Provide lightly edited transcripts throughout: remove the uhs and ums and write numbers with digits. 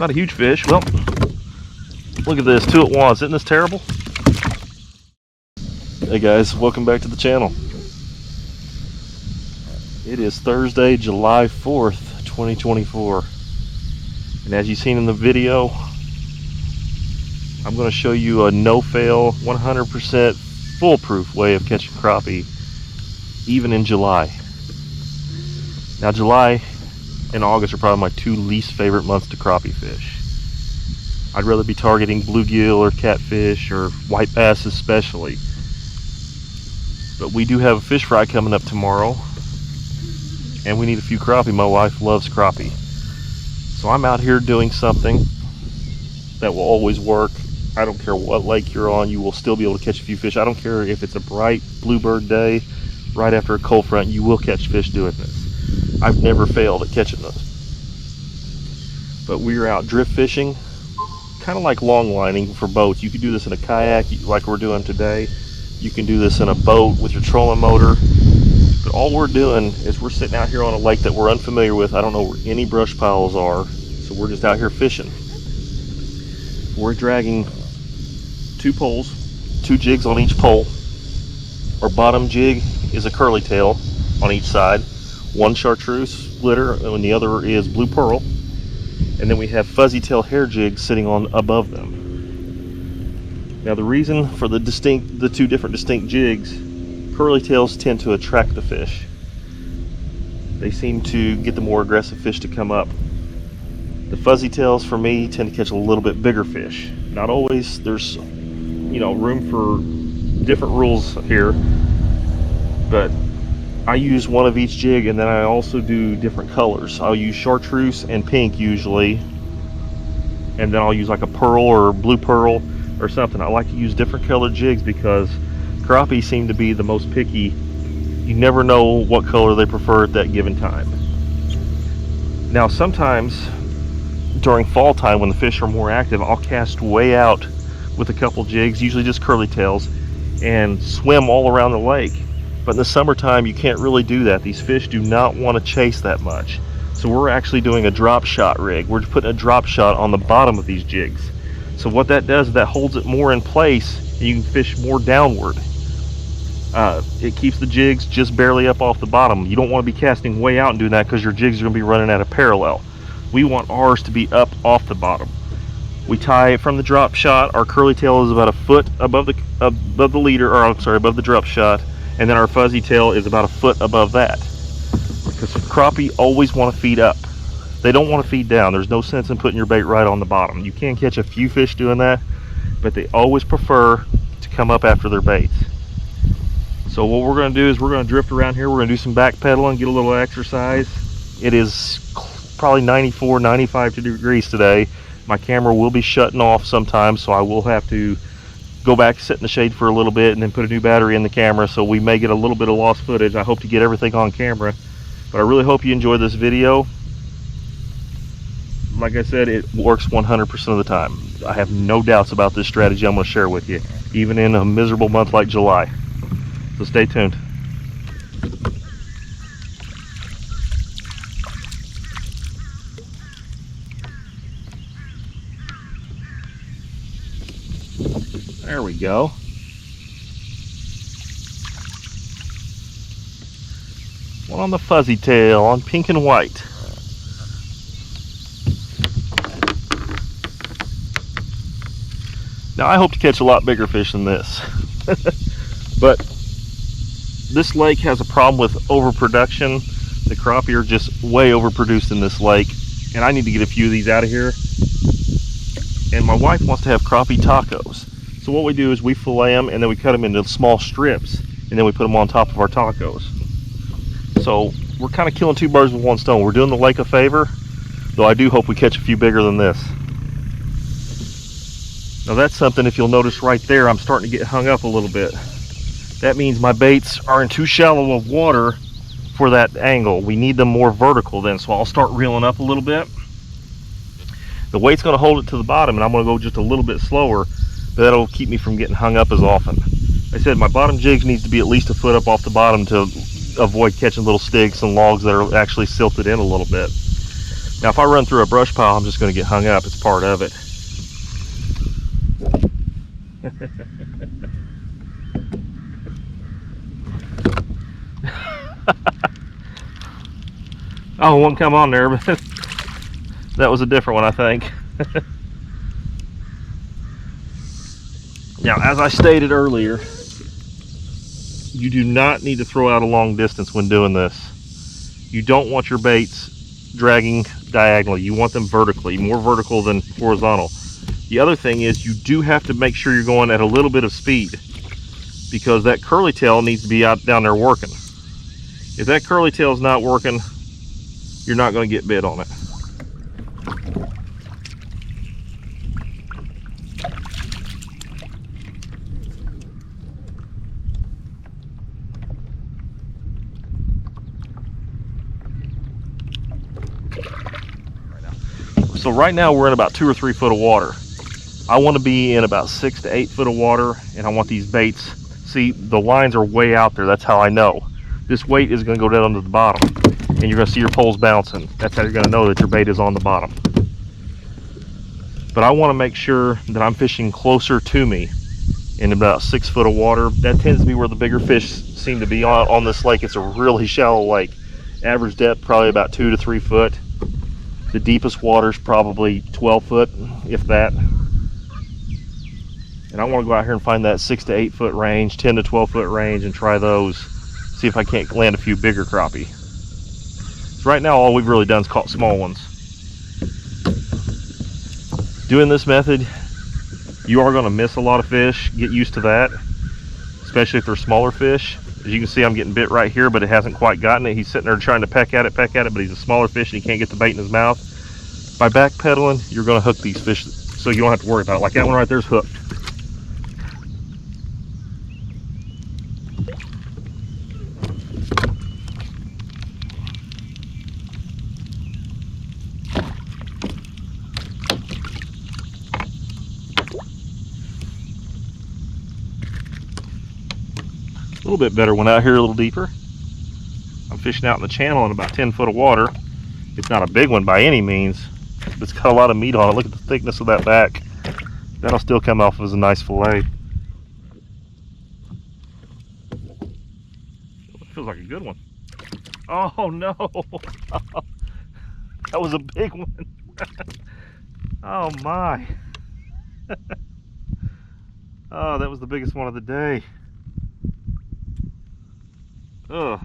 Not a huge fish. Well, look at this, 2 at once. Isn't this terrible? Hey guys, welcome back to the channel. It is Thursday, July 4th, 2024. And as you've seen in the video, I'm going to show you a no-fail, 100% foolproof way of catching crappie, even in July. Now, July and August are probably my 2 least favorite months to crappie fish. I'd rather be targeting bluegill or catfish or white bass especially. But we do have a fish fry coming up tomorrow, and we need a few crappie. My wife loves crappie. So I'm out here doing something that will always work. I don't care what lake you're on, you will still be able to catch a few fish. I don't care if it's a bright bluebird day right after a cold front, you will catch fish doing this. I've never failed at catching those. But we're out drift fishing, kind of like long lining for boats. You could do this in a kayak like we're doing today. You can do this in a boat with your trolling motor. But all we're doing is we're sitting out here on a lake that we're unfamiliar with. I don't know where any brush piles are, so we're just out here fishing. We're dragging 2 poles, 2 jigs on each pole. Our bottom jig is a curly tail on each side, 1 chartreuse splitter, and the other is blue pearl. And then we have fuzzy tail hair jigs sitting on above them. Now the reason for the 2 different distinct jigs, curly tails tend to attract the fish. They seem to get the more aggressive fish to come up. The fuzzy tails for me tend to catch a little bit bigger fish. Not always. There's, room for different rules here, but I use one of each jig, and then I also do different colors. I'll use chartreuse and pink usually, and then I'll use like a pearl or blue pearl or something. I like to use different colored jigs because crappie seem to be the most picky. You never know what color they prefer at that given time. Now sometimes during fall time when the fish are more active, I'll cast way out with a couple jigs, usually just curly tails, and swim all around the lake. But in the summertime you can't really do that. These fish do not want to chase that much. So we're actually doing a drop shot rig. We're putting a drop shot on the bottom of these jigs. So what that does is that holds it more in place and you can fish more downward. It keeps the jigs just barely up off the bottom. You don't want to be casting way out and doing that because your jigs are going to be running at a parallel. We want ours to be up off the bottom. We tie from the drop shot. Our curly tail is about a foot above the leader, or I'm sorry, above the drop shot, and then our fuzzy tail is about a foot above that. Because crappie always want to feed up. They don't want to feed down. There's no sense in putting your bait right on the bottom. You can catch a few fish doing that, but they always prefer to come up after their baits. So what we're going to do is we're going to drift around here. We're going to do some backpedaling, get a little exercise. It is probably 94, 95 degrees today. My camera will be shutting off sometimes, so I will have to go back, sit in the shade for a little bit, and then put a new battery in the camera, so we may get a little bit of lost footage. I hope to get everything on camera, but I really hope you enjoy this video. Like I said, it works 100% of the time. I have no doubts about this strategy I'm going to share with you, even in a miserable month like July. So stay tuned. There we go. One on the fuzzy tail on pink and white. Now I hope to catch a lot bigger fish than this. But this lake has a problem with overproduction. The crappie are just way overproduced in this lake, and I need to get a few of these out of here. And my wife wants to have crappie tacos. So what we do is we fillet them and then we cut them into small strips, and then we put them on top of our tacos. So we're kind of killing 2 birds with 1 stone. We're doing the lake a favor, though I do hope we catch a few bigger than this. Now that's something, if you'll notice right there, I'm starting to get hung up a little bit. That means my baits are in too shallow of water for that angle. We need them more vertical then, so I'll start reeling up a little bit. The weight's going to hold it to the bottom, and I'm going to go just a little bit slower, but that'll keep me from getting hung up as often. Like I said, my bottom jigs needs to be at least a foot up off the bottom to avoid catching little sticks and logs that are actually silted in a little bit. Now if I run through a brush pile, I'm just going to get hung up. It's part of it. Oh, it won't come on there, but that was a different one, I think. Now, as I stated earlier, you do not need to throw out a long distance when doing this. You don't want your baits dragging diagonally. You want them vertically, more vertical than horizontal. The other thing is you do have to make sure you're going at a little bit of speed, because that curly tail needs to be out down there working. If that curly tail is not working, you're not going to get bit on it. So right now we're in about 2 or 3 foot of water. I want to be in about 6 to 8 foot of water, and I want these baits. See, the lines are way out there. That's how I know. This weight is going to go down to the bottom, and you're going to see your poles bouncing. That's how you're going to know that your bait is on the bottom. But I want to make sure that I'm fishing closer to me in about 6 foot of water. That tends to be where the bigger fish seem to be on this lake. It's a really shallow lake. Average depth probably about 2 to 3 foot. The deepest water is probably 12 foot, if that. And I want to go out here and find that 6 to 8 foot range, 10 to 12 foot range, and try those. See if I can't land a few bigger crappie. So right now, all we've really done is caught small ones. Doing this method, you are going to miss a lot of fish. Get used to that, especially if they're smaller fish. As you can see, I'm getting bit right here, but it hasn't quite gotten it. He's sitting there trying to peck at it, but he's a smaller fish and he can't get the bait in his mouth. By backpedaling, you're going to hook these fish, so you don't have to worry about it. Like that one right there is hooked. A little bit better one out here, a little deeper. I'm fishing out in the channel in about 10 foot of water. It's not a big one by any means, but it's got a lot of meat on it. Look at the thickness of that back. That'll still come off as a nice fillet. Feels like a good one. Oh no! That was a big one. Oh my! Oh, that was the biggest one of the day. Ugh,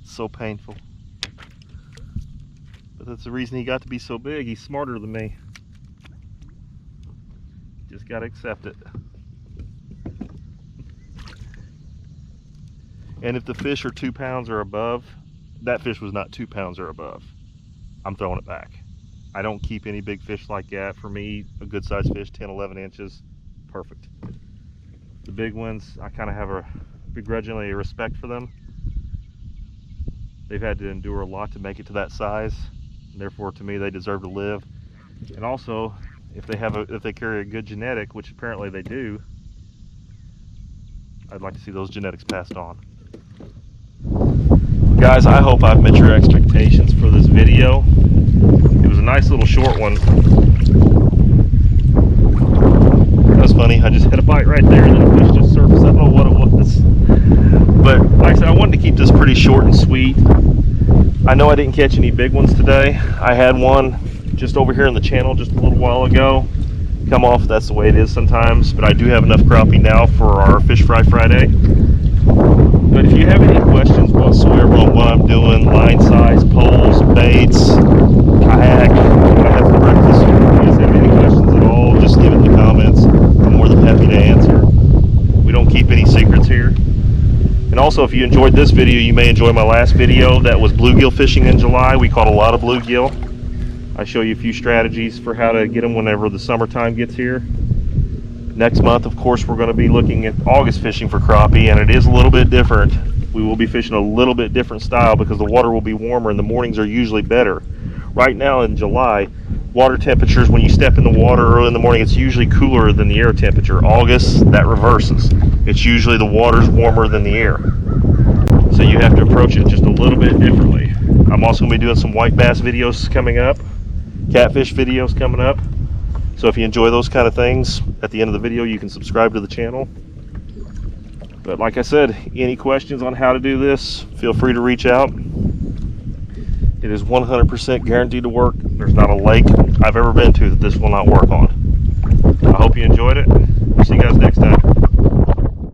so painful. But that's the reason he got to be so big. He's smarter than me. Just gotta accept it. And if the fish are 2 pounds or above, that fish was not 2 pounds or above, I'm throwing it back. I don't keep any big fish like that. For me, a good sized fish, 10, 11 inches, perfect. The big ones, I kind of have a begrudgingly respect for them. They've had to endure a lot to make it to that size, and therefore to me they deserve to live. And also, if they carry a good genetic, which apparently they do, I'd like to see those genetics passed on. Guys, I hope I've met your expectations for this video. It was a nice little short one. That was funny, I just had a bite right there and then the fish just surfaced. I don't know what it was. But like I said, I wanted to keep this pretty short and sweet. I know I didn't catch any big ones today. I had one just over here in the channel just a little while ago. Come off, that's the way it is sometimes. But I do have enough crappie now for our Fish Fry Friday. But if you have any questions whatsoever on what I'm doing, line size, poles, baits, kayak, what I have for breakfast, if you guys have any questions at all, just leave it in the comments. I'm more than happy to answer. We don't keep any secrets here. And also, if you enjoyed this video, you may enjoy my last video. That was bluegill fishing in July. We caught a lot of bluegill. I show you a few strategies for how to get them whenever the summertime gets here. Next month, of course, we're going to be looking at August fishing for crappie, and it is a little bit different. We will be fishing a little bit different style because the water will be warmer and the mornings are usually better. Right now in July, water temperatures, when you step in the water early in the morning, it's usually cooler than the air temperature. August, that reverses. It's usually the water's warmer than the air. So you have to approach it just a little bit differently. I'm also going to be doing some white bass videos coming up, catfish videos coming up. So if you enjoy those kind of things, at the end of the video you can subscribe to the channel. But like I said, any questions on how to do this, feel free to reach out. It is 100% guaranteed to work. There's not a lake I've ever been to that this will not work on. I hope you enjoyed it. See you guys next time.